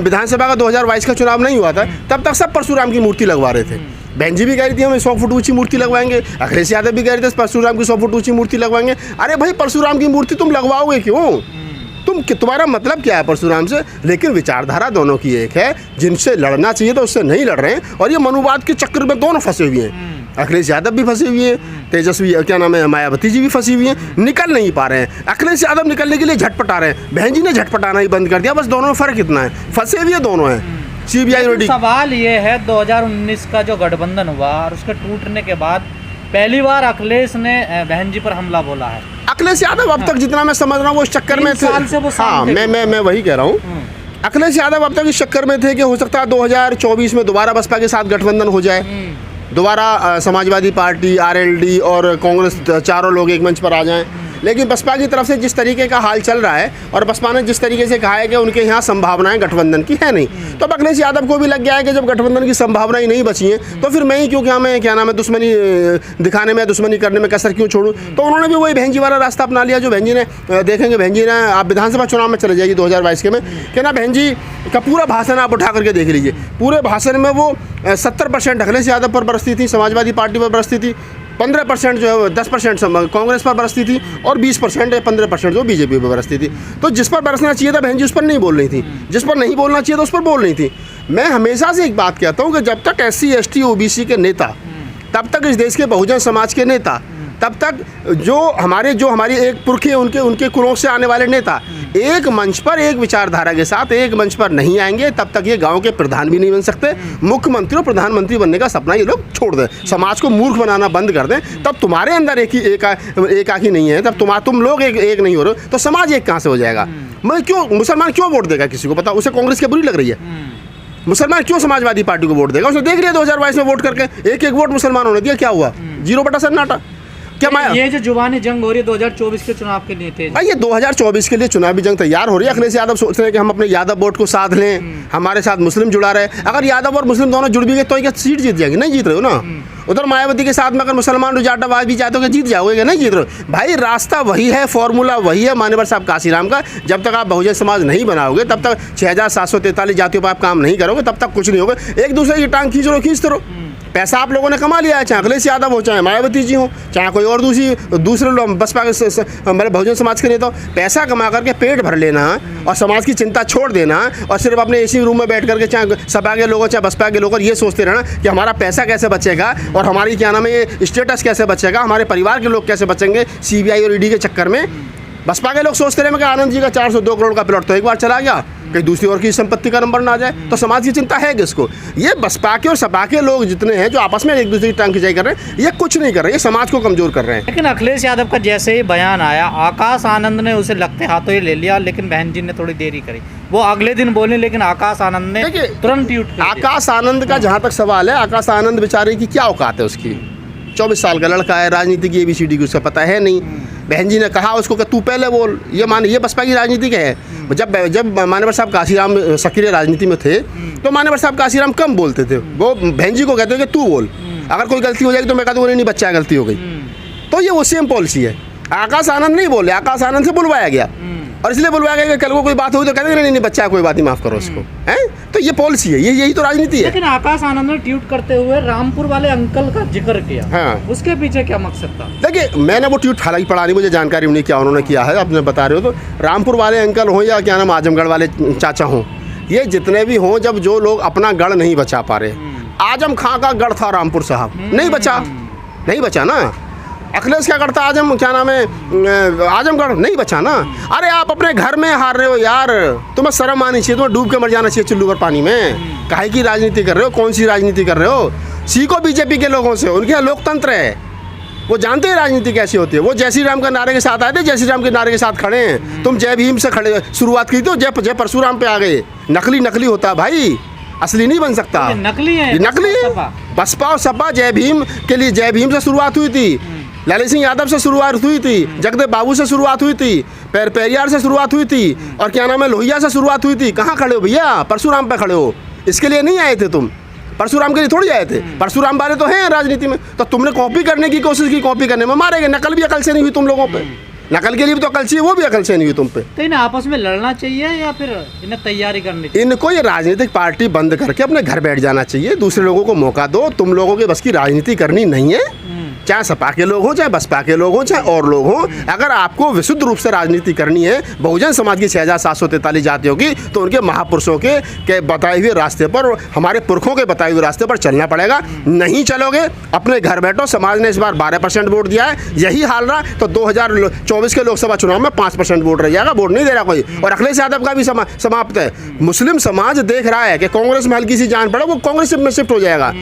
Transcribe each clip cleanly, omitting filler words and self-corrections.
विधानसभा का 2022 का चुनाव नहीं हुआ था, तब तक सब परशुराम की मूर्ति लगवा रहे थे। बहन जी भी कह रही थी हम 100 फुट ऊंची मूर्ति लगवाएंगे, अखिलेश यादव भी कह रहे थे परशुराम की 100 फुट ऊंची मूर्ति लगवाएंगे। अरे भाई परशुराम की मूर्ति तुम लगवाओगे क्यों? तुम्हारा मतलब क्या है परशुराम से? लेकिन विचारधारा दोनों की एक है, जिनसे लड़ना चाहिए तो उससे नहीं लड़ रहे हैं, और ये मनुवाद के चक्कर में दोनों फंसे हुए हैं। अखिलेश यादव भी फंसे हुए हैं, तेजस्वी क्या नाम है मायावती जी भी फंसी हुई हैं, निकल नहीं पा रहे हैं। अखिलेश यादव निकलने के लिए झटपटा रहे हैं, बहन जी ने झटपटाना ही बंद कर दिया। बस दोनों में फ़र्क इतना है, फंसे हुए दोनों हैं। CBI ready. सवाल ये है 2019 का जो गठबंधन हुआ और उसके टूटने के बाद पहली बार अखिलेश ने बहन जी पर हमला बोला है। अखिलेश यादव अब तक जितना मैं समझ रहा हूँ वो इस चक्कर में थे। हाँ, मैं वही कह रहा हूँ। अखिलेश यादव अब तक इस चक्कर में थे कि हो सकता है 2024 में दोबारा बसपा के साथ गठबंधन हो जाए, दोबारा समाजवादी पार्टी, RLD और कांग्रेस चारों लोग एक मंच पर आ जाएं। लेकिन बसपा की तरफ से जिस तरीके का हाल चल रहा है और बसपा ने जिस तरीके से कहा है कि उनके यहाँ संभावनाएं गठबंधन की है नहीं, तो अब अखिलेश यादव को भी लग गया है कि जब गठबंधन की संभावनाएं नहीं बची हैं तो फिर मैं ही क्यों क्या नाम है दुश्मनी दिखाने में, दुश्मनी करने में कसर क्यों छोड़ूं। तो उन्होंने भी वही बहन जी वाला रास्ता अपना लिया, जो बहन जी ने देखेंगे। बहन जी ने आप विधानसभा चुनाव में चले जाएगी 2022 के में, कि ना बहन जी का पूरा भाषण आप उठा करके देख लीजिए। पूरे भाषण में वो 70% अखिलेश यादव पर बरसती थी, समाजवादी पार्टी पर बरसती थी, 15% जो है 10% कांग्रेस पर बरसती थी, और 20% या 15% जो बीजेपी पर बरसती थी। तो जिस पर बरसना चाहिए था बहन जी उस पर नहीं बोल रही थी, जिस पर नहीं बोलना चाहिए था उस पर बोल रही थी। मैं हमेशा से एक बात कहता हूँ कि जब तक SC ST OBC के नेता, तब तक इस देश के बहुजन समाज के नेता, तब तक जो हमारी एक पुरखे उनके कुलों से आने वाले नेता एक मंच पर एक विचारधारा के साथ एक मंच पर नहीं आएंगे, तब तक ये गांव के प्रधान भी नहीं बन सकते। मुख्यमंत्री और प्रधानमंत्री बनने का सपना ये लोग छोड़ दें, समाज को मूर्ख बनाना बंद कर दें। तब तुम्हारे अंदर एक आखी नहीं है, तब तुम लोग एक नहीं हो रहे, तो समाज एक कहाँ से हो जाएगा? मुसलमान क्यों वोट देगा किसी को? बताओ, उसे कांग्रेस की बुरी लग रही है? मुसलमान क्यों समाजवादी पार्टी को वोट देगा? उसने देख लिया 2022 में वोट करके, एक वोट मुसलमानों ने दिया, क्या हुआ? 0 सन्नाटा। क्या ये जो जुबानी जंग हो रही है 2024 के चुनाव के लिए थे भाई, ये 2024 के लिए चुनावी जंग तैयार हो रही है। अखिलेश यादव सोच रहे हैं कि हम अपने यादव वोट को साध लें, हमारे साथ मुस्लिम जुड़ा रहे। अगर यादव और मुस्लिम दोनों जुड़ भी गए तो क्या सीट जीत जाएंगे? नहीं जीत रहे हो ना। उधर मायावती के साथ में अगर मुसलमान रुझानवाद भी चाहते हो कि जीत जाओगे, नहीं जीत रहे हो भाई। रास्ता वही है, फॉर्मूला वही है मान्यवर साहब काशीराम का। जब तक आप बहुजन समाज नहीं बनाओगे, तब तक 6743 जातियों पर आप काम नहीं करोगे, तब तक कुछ नहीं होगा। एक दूसरे की टांग खींचते रहो। पैसा आप लोगों ने कमा लिया है, चाहे अखिलेश यादव हो, चाहे मायावती जी हो, चाहे कोई और दूसरे लोग बसपा के मेरे बहुजन समाज के नेता हो। पैसा कमा करके पेट भर लेना और समाज की चिंता छोड़ देना, और सिर्फ अपने AC रूम में बैठ करके चाहे सपा के लोग चाहे बसपा के लोग ये सोचते रहना कि हमारा पैसा कैसे बचेगा और हमारी क्या नाम है स्टेटस कैसे बचेगा, हमारे परिवार के लोग कैसे बचेंगे CBI और ED के चक्कर में। बसपा के लोग सोचते रहे कि आनंद जी का 402 करोड़ का प्लॉट तो एक बार चला गया, कहीं दूसरी और की संपत्ति का नंबर ना जाए, तो समाज की चिंता है किसको? ये बसपा के और सपा के लोग जितने हैं जो आपस में एक दूसरे की टांग खिंचाई कर रहे हैं, ये कुछ नहीं कर रहे, ये समाज को कमजोर कर रहे हैं। लेकिन अखिलेश यादव का जैसे ही बयान आया, आकाश आनंद ने उसे लगते हाथों ही ले लिया, लेकिन बहन जी ने थोड़ी देरी करी। वो अगले दिन बोले, लेकिन आकाश आनंद ने तुरंत ट्वीट। आकाश आनंद का जहाँ तक सवाल है, आकाश आनंद बेचारे की क्या औकात है उसकी? 24 साल का लड़का है, राजनीति की ABCD की उसका पता है नहीं। बहन जी ने कहा उसको कि तू पहले बोल। ये बसपा की राजनीति क्या है? जब मान्यवर साहब काशीराम सक्रिय राजनीति में थे तो मान्यवर साहब काशीराम कम बोलते थे। वो बहन जी को कहते थे कि तू बोल, अगर कोई गलती हो जाएगी तो मैं कहता हूँ नहीं बच्चा गलती हो गई। तो ये वो सेम पॉलिसी है। आकाश आनंद नहीं बोले, आकाश आनंद से बुलवाया गया, और इसलिए बुलवाया गया कि कल को कोई बात हुई तो कहते नहीं बच्चा कोई बात नहीं, माफ करो उसको, है। तो ये पॉलिसी है, यही तो राजनीति है। लेकिन आकाश आनंद ने ट्वीट करते हुए रामपुर वाले अंकल का जिक्र किया। हाँ, उसके पीछे क्या मकसद था? देखिए, मैंने वो ट्वीट हालांकि पढ़ा नहीं, मुझे जानकारी नहीं क्या उन्होंने किया है। आपने बता रहे हो तो रामपुर वाले अंकल हो या क्या नाम आजमगढ़ वाले चाचा हों, ये जितने भी हों, जब जो लोग अपना गढ़ नहीं बचा पा रहे, आजम खां का गढ़ था रामपुर साहब, नहीं बचा ना। अखिलेश क्या करता, आजमगढ़ नहीं बचा ना। अरे आप अपने घर में हार रहे हो यार, तुम्हें शर्म आनी चाहिए, तुम्हें डूब के मर जाना चाहिए चुल्लू पर पानी में। काहे की राजनीति कर रहे हो? कौन सी राजनीति कर रहे हो? सीखो BJP के लोगों से, उनके यहाँ लोकतंत्र है, वो जानते हैं राजनीति कैसी होती है। वो जय श्री राम के नारे के साथ आए थे, जय श्री राम के नारे के साथ खड़े हैं। तुम जय भीम से शुरुआत की तो जय परशुराम पे आ गए। नकली होता है भाई, असली नहीं बन सकता। नकली है। बसपा और सपा जय भीम के लिए, जय भीम से शुरुआत हुई थी, लालू सिंह यादव से शुरुआत हुई थी, जगदेव बाबू से शुरुआत हुई थी, पेरियार से शुरुआत हुई थी, और क्या नाम है लोहिया से शुरुआत हुई थी। कहाँ खड़े हो भैया? परशुराम पे खड़े हो। इसके लिए नहीं आए थे तुम, परशुराम के लिए थोड़ी आए थे। परशुराम वाले तो हैं राजनीति में, तो तुमने कॉपी करने की कोशिश की, कॉपी करने में मारे गए। नकल भी अकल से नहीं हुई तुम लोगों पे। नकल के लिए भी तो अकल चाहिए, वो भी अकल से नहीं हुई तुम पे। तो इन्हें आपस में लड़ना चाहिए या फिर इन्हें तैयारी करनी चाहिए? इनको ये राजनीतिक पार्टी बंद करके अपने घर बैठ जाना चाहिए, दूसरे लोगों को मौका दो। तुम लोगों के बस की राजनीति करनी नहीं है, चाहे सपा के लोग हो, चाहे बसपा के लोग हो, चाहे और लोग हो। अगर आपको विशुद्ध रूप से राजनीति करनी है बहुजन समाज की 6743 जातियों की, तो उनके महापुरुषों के बताए हुए रास्ते पर, हमारे पुरखों के बताए हुए रास्ते पर चलना पड़ेगा। नहीं चलोगे अपने घर बैठो। समाज ने इस बार 12% वोट दिया है, यही हाल रहा तो 2024 के लोकसभा चुनाव में 5% वोट रह जाएगा। वोट नहीं दे रहा कोई। और अखिलेश यादव का भी समाप्त है। मुस्लिम समाज देख रहा है कि कांग्रेस में हल्की सी जान पड़े, वो कांग्रेस में शिफ्ट हो जाएगा।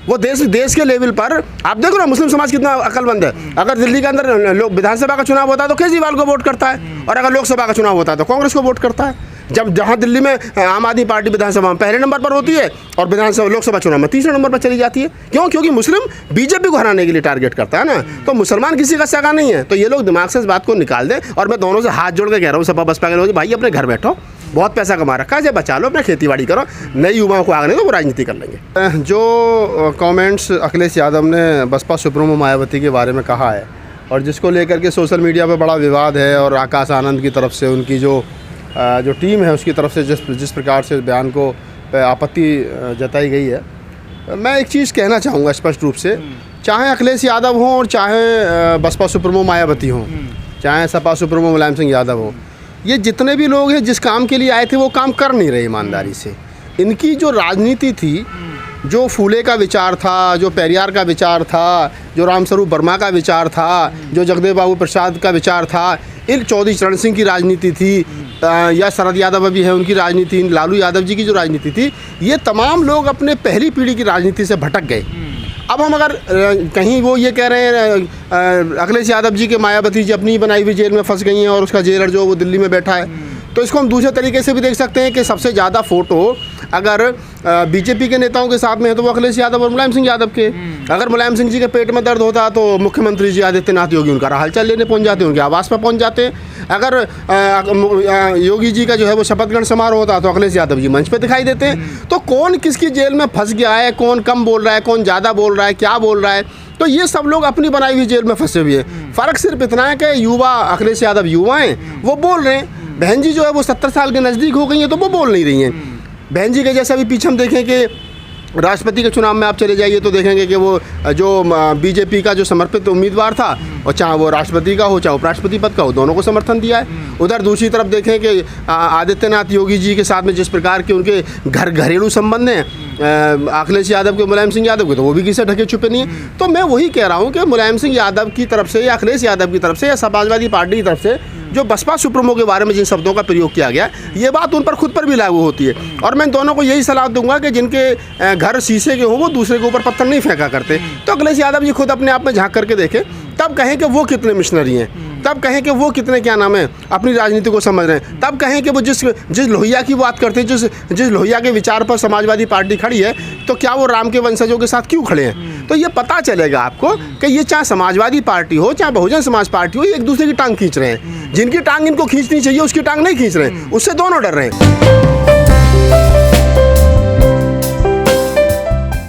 वो देश के लेवल पर आप देखो ना, मुस्लिम समाज कितना अकलमंद है। अगर दिल्ली के अंदर लोग विधानसभा का चुनाव होता है तो केजरीवाल को वोट करता है, और अगर लोकसभा का चुनाव होता है तो कांग्रेस को वोट करता है। जहाँ दिल्ली में आम आदमी पार्टी विधानसभा में पहले नंबर पर होती है और विधानसभा लोकसभा चुनाव में तीसरे नंबर पर चली जाती है। क्यों? क्योंकि मुस्लिम बीजेपी को हराने के लिए टारगेट करता है ना। तो मुसलमान किसी का सगा नहीं है। तो ये लोग दिमाग से इस बात को निकाल दें। और मैं दोनों से हाथ जोड़ के कह रहा हूँ, सपा बसपा के लोग, भाई अपने घर बैठो, बहुत पैसा कमा रखा है, जब बचा लो, अपने खेती बाड़ी करो, नई युवाओं को आगे नहीं तो वो राजनीति कर लेंगे। जो कमेंट्स अखिलेश यादव ने बसपा सुप्रीमो मायावती के बारे में कहा है, और जिसको लेकर के सोशल मीडिया पर बड़ा विवाद है, और आकाश आनंद की तरफ से उनकी जो टीम है उसकी तरफ से जिस प्रकार से बयान को आपत्ति जताई गई है, मैं एक चीज़ कहना चाहूँगा स्पष्ट रूप से, चाहे अखिलेश यादव हों और चाहे बसपा सुप्रीमो मायावती हों, चाहे सपा सुप्रीमो मुलायम सिंह यादव हो, ये जितने भी लोग हैं जिस काम के लिए आए थे वो काम कर नहीं रहे ईमानदारी से। इनकी जो राजनीति थी, जो फूले का विचार था, जो पेरियार का विचार था, जो रामस्वरूप वर्मा का विचार था, जो जगदेव बाबू प्रसाद का विचार था, इन चौधरी चरण सिंह की राजनीति थी, या शरद यादव अभी है उनकी राजनीति, लालू यादव जी की जो राजनीति थी, ये तमाम लोग अपने पहली पीढ़ी की राजनीति से भटक गए। अब हम अगर कहीं वो ये कह रहे हैं अखिलेश यादव जी के मायावती जी अपनी बनाई हुई जेल में फंस गई हैं और उसका जेलर जो वो दिल्ली में बैठा है, तो इसको हम दूसरे तरीके से भी देख सकते हैं कि सबसे ज़्यादा फ़ोटो अगर बीजेपी के नेताओं के साथ में है तो वो अखिलेश यादव और मुलायम सिंह यादव के। अगर मुलायम सिंह जी के पेट में दर्द होता तो मुख्यमंत्री जी आदित्यनाथ योगी उनका हालचाल लेने पहुंच जाते, उनके आवास पर पहुंच जाते। अगर योगी जी का जो है वो शपथ ग्रहण समारोह होता तो अखिलेश यादव जी मंच पे दिखाई देते हैं। तो कौन किसकी जेल में फंस गया है, कौन कम बोल रहा है, कौन ज़्यादा बोल रहा है, क्या बोल रहा है, तो ये सब लोग अपनी बनाई हुई जेल में फंसे हुए हैं। फ़र्क सिर्फ इतना है कि युवा अखिलेश यादव युवा हैं, वो बोल रहे हैं। बहन जी जो है वो 70 साल के नज़दीक हो गई हैं तो वो बोल नहीं रही हैं। बहन जी के जैसा भी पीछे हम देखें कि राष्ट्रपति के चुनाव में आप चले जाइए तो देखेंगे कि वो जो बीजेपी का जो समर्पित उम्मीदवार था, और चाहे वो राष्ट्रपति का हो चाहे उपराष्ट्रपति पद का हो, दोनों को समर्थन दिया है। उधर दूसरी तरफ देखें कि आदित्यनाथ योगी जी के साथ में जिस प्रकार के उनके घरेलू संबंध हैं अखिलेश यादव के, मुलायम सिंह यादव के, तो वो भी किसी ढके छुपे नहीं है। तो मैं वही कह रहा हूँ कि मुलायम सिंह यादव की तरफ से या अखिलेश यादव की तरफ से या समाजवादी पार्टी की तरफ से जो बसपा सुप्रीमो के बारे में जिन शब्दों का प्रयोग किया गया, ये बात उन पर खुद पर भी लागू होती है। और मैं दोनों को यही सलाह दूंगा कि जिनके घर शीशे के हों वो दूसरे के ऊपर पत्थर नहीं फेंका करते। तो अखिलेश यादव जी खुद अपने आप में झांक करके देखें, तब कहें कि वो कितने मिशनरी हैं, तब कहें कि वो कितने क्या नाम है अपनी राजनीति को समझ रहे हैं, तब कहें कि वो जिस लोहिया की बात करते हैं, जिस लोहिया के विचार पर समाजवादी पार्टी खड़ी है, तो क्या वो राम के वंशजों के साथ क्यों खड़े हैं। तो ये पता चलेगा आपको कि ये चाहे समाजवादी पार्टी हो चाहे बहुजन समाज पार्टी हो, ये एक दूसरे की टांग खींच रहे हैं। जिनकी टांग इनको खींचनी चाहिए उसकी टांग नहीं खींच रहे हैं, उससे दोनों डर रहे हैं।